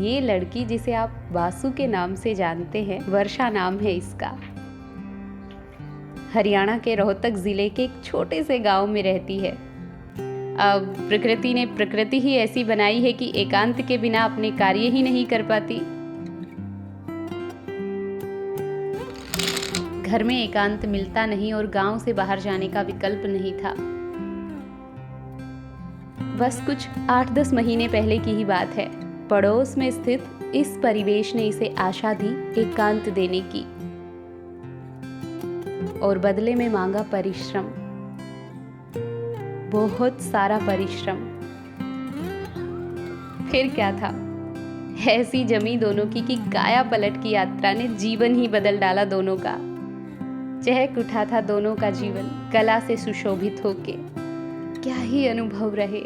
ये लड़की जिसे आप वासु के नाम से जानते हैं, वर्षा नाम है इसका। हरियाणा के रोहतक जिले के एक छोटे से गांव में रहती है। अब प्रकृति ने प्रकृति ही ऐसी बनाई है कि एकांत के बिना अपने कार्य ही नहीं कर पाती। घर में एकांत मिलता नहीं और गांव से बाहर जाने का विकल्प नहीं था। बस कुछ 8-10 महीने पहले की ही बात है। पड़ोस में स्थित इस परिवेश ने इसे आशा दी एकांत देने की और बदले में मांगा परिश्रम, बहुत सारा परिश्रम। फिर क्या था, ऐसी जमी दोनों की कि काया पलट की यात्रा ने जीवन ही बदल डाला दोनों का। चहक उठा था दोनों का जीवन कला से सुशोभित होके। क्या ही अनुभव रहे।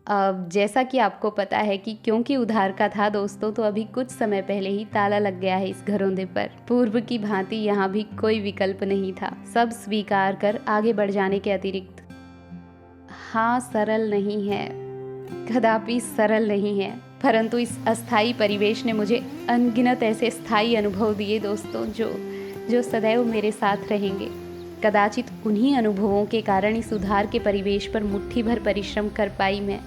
अब जैसा कि आपको पता है कि क्योंकि उधार का था दोस्तों, तो अभी कुछ समय पहले ही ताला लग गया है इस घरौंदे पर। पूर्व की भांति यहाँ भी कोई विकल्प नहीं था, सब स्वीकार कर आगे बढ़ जाने के अतिरिक्त। हाँ, सरल नहीं है, कदापि सरल नहीं है, परंतु इस अस्थाई परिवेश ने मुझे अनगिनत ऐसे स्थायी अनुभव दिए दोस्तों, जो सदैव मेरे साथ रहेंगे। कदाचित उन्हीं अनुभवों के कारण इस उधार के परिवेश पर मुट्ठी भर परिश्रम कर पाई मैं।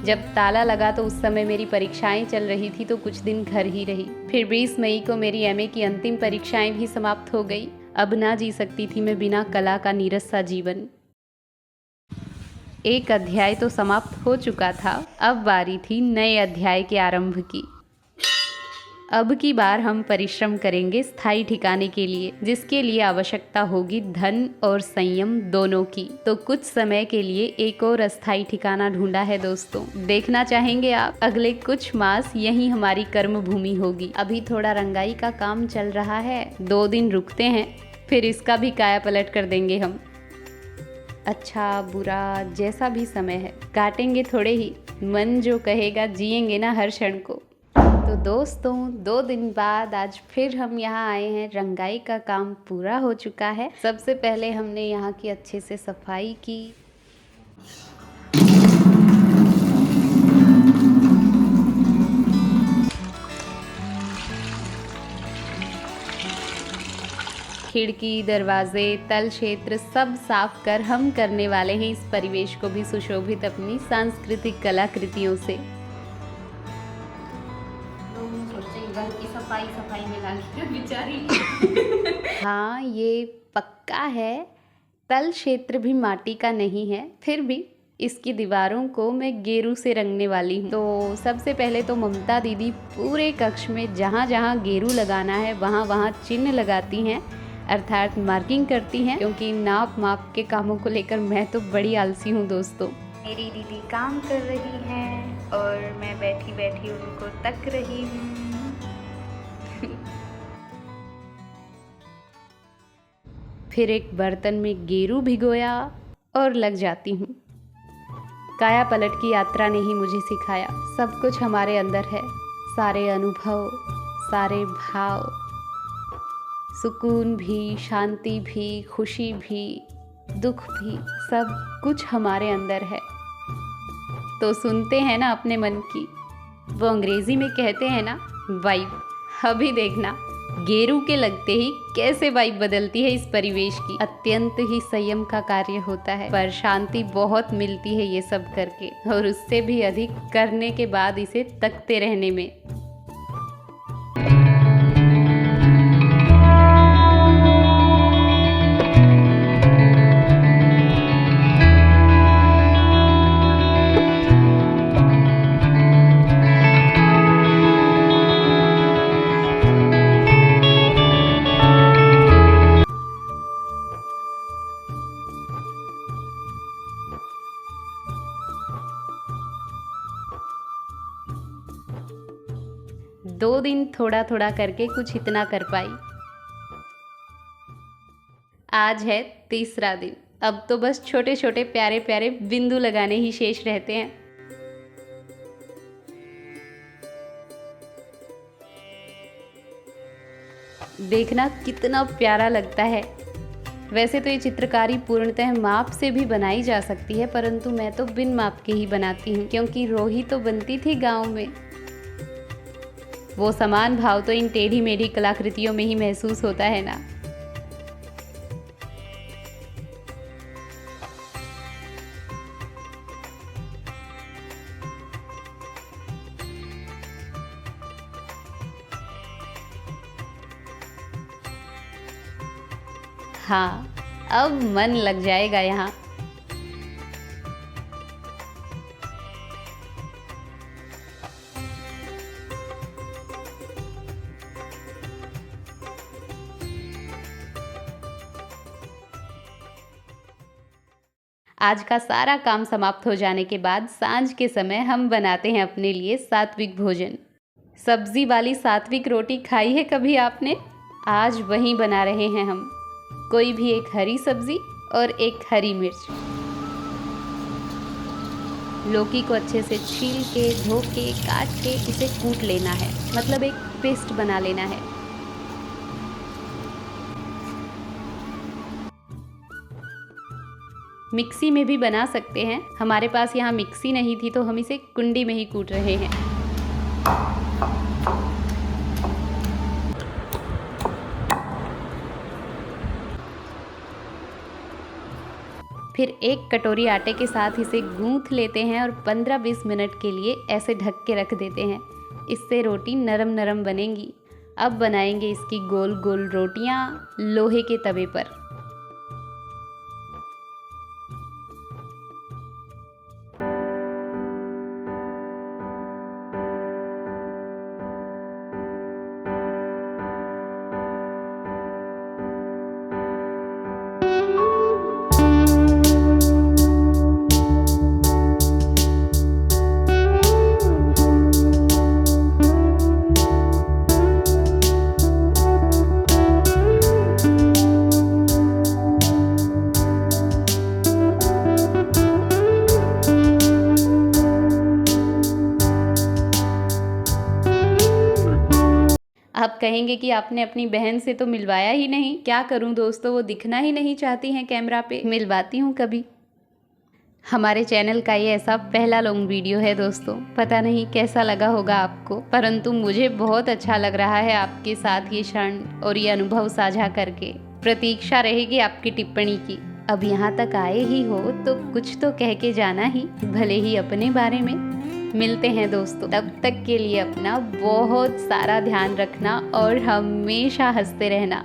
जब ताला लगा तो उस समय मेरी परीक्षाएं चल रही थी, तो कुछ दिन घर ही रही। फिर 20 मई को मेरी एमए की अंतिम परीक्षाएं भी समाप्त हो गई। अब ना जी सकती थी मैं बिना कला का नीरस सा जीवन। एक अध्याय तो समाप्त हो चुका था, अब बारी थी नए अध्याय के आरंभ की। अब की बार हम परिश्रम करेंगे स्थायी ठिकाने के लिए, जिसके लिए आवश्यकता होगी धन और संयम दोनों की। तो कुछ समय के लिए एक और अस्थायी ठिकाना ढूंढा है दोस्तों। देखना चाहेंगे आप? अगले कुछ मास यही हमारी कर्म भूमि होगी। अभी थोड़ा रंगाई का काम चल रहा है, 2 दिन रुकते हैं, फिर इसका भी काया पलट कर देंगे हम। अच्छा बुरा जैसा भी समय है, काटेंगे थोड़े ही, मन जो कहेगा जिएंगे ना हर क्षण को। तो दोस्तों 2 दिन बाद आज फिर हम यहाँ आए हैं। रंगाई का काम पूरा हो चुका है। सबसे पहले हमने यहाँ की अच्छे से सफाई की। खिड़की, दरवाजे, तल क्षेत्र सब साफ कर हम करने वाले हैं इस परिवेश को भी सुशोभित अपनी सांस्कृतिक कलाकृतियों से। की सफाई में लगी बेचारी। हाँ, ये पक्का है, तल क्षेत्र भी माटी का नहीं है, फिर भी इसकी दीवारों को मैं गेरू से रंगने वाली हूँ। तो सबसे पहले तो ममता दीदी पूरे कक्ष में जहाँ जहाँ गेरू लगाना है वहाँ वहाँ चिन्ह लगाती हैं, अर्थात मार्किंग करती हैं, क्योंकि नाप माप के कामों को लेकर मैं तो बड़ी आलसी हूँ दोस्तों। मेरी दीदी काम कर रही हैं और मैं बैठी बैठी उनको तक रही हूँ। फिर एक बर्तन में गेरू भिगोया और लग जाती हूँ। काया पलट की यात्रा ने ही मुझे सिखाया, सब कुछ हमारे अंदर है, सारे अनुभव, सारे भाव, सुकून भी, शांति भी, खुशी भी, दुख भी, सब कुछ हमारे अंदर है। तो सुनते हैं ना अपने मन की, वो अंग्रेजी में कहते हैं ना वाइब। अभी देखना गेरू के लगते ही कैसे वाइब बदलती है इस परिवेश की। अत्यंत ही संयम का कार्य होता है, पर शांति बहुत मिलती है ये सब करके, और उससे भी अधिक करने के बाद इसे तकते रहने में। दो दिन थोड़ा थोड़ा करके कुछ इतना कर पाई। आज है तीसरा दिन। अब तो बस छोटे छोटे प्यारे प्यारे बिंदु लगाने ही शेष रहते हैं। देखना कितना प्यारा लगता है। वैसे तो ये चित्रकारी पूर्णतः माप से भी बनाई जा सकती है, परंतु मैं तो बिन माप के ही बनाती हूँ, क्योंकि रोही तो बनती थी गांव में। वो समान भाव तो इन टेढ़ी मेढ़ी कलाकृतियों में ही महसूस होता है ना। हाँ, अब मन लग जाएगा यहाँ। आज का सारा काम समाप्त हो जाने के बाद सांझ के समय हम बनाते हैं अपने लिए सात्विक भोजन। सब्जी वाली सात्विक रोटी खाई है कभी आपने? आज वही बना रहे हैं हम। कोई भी एक हरी सब्जी और एक हरी मिर्च। लौकी को अच्छे से छील के, धो के, काट के इसे कूट लेना है, मतलब एक पेस्ट बना लेना है। मिक्सी में भी बना सकते हैं, हमारे पास यहाँ मिक्सी नहीं थी तो हम इसे कुंडी में ही कूट रहे हैं। फिर एक कटोरी आटे के साथ इसे गूंथ लेते हैं और 15-20 मिनट के लिए ऐसे ढक के रख देते हैं। इससे रोटी नरम नरम बनेंगी। अब बनाएंगे इसकी गोल गोल रोटियां लोहे के तवे पर। आप कहेंगे कि आपने अपनी बहन से तो मिलवाया ही नहीं। क्या करूं दोस्तों, वो दिखना ही नहीं चाहती हैं कैमरा पे। मिलवाती हूं कभी। हमारे चैनल का ये ऐसा पहला लॉन्ग वीडियो है दोस्तों। पता नहीं कैसा लगा होगा आपको, परंतु मुझे बहुत अच्छा लग रहा है आपके साथ ये क्षण और ये अनुभव साझा करके। प्रतीक्षा रहेगी आपकी टिप्पणी की। अब यहाँ तक आए ही हो तो कुछ तो कह के जाना ही, भले ही अपने बारे में। मिलते हैं दोस्तों, तब तक के लिए अपना बहुत सारा ध्यान रखना और हमेशा हंसते रहना।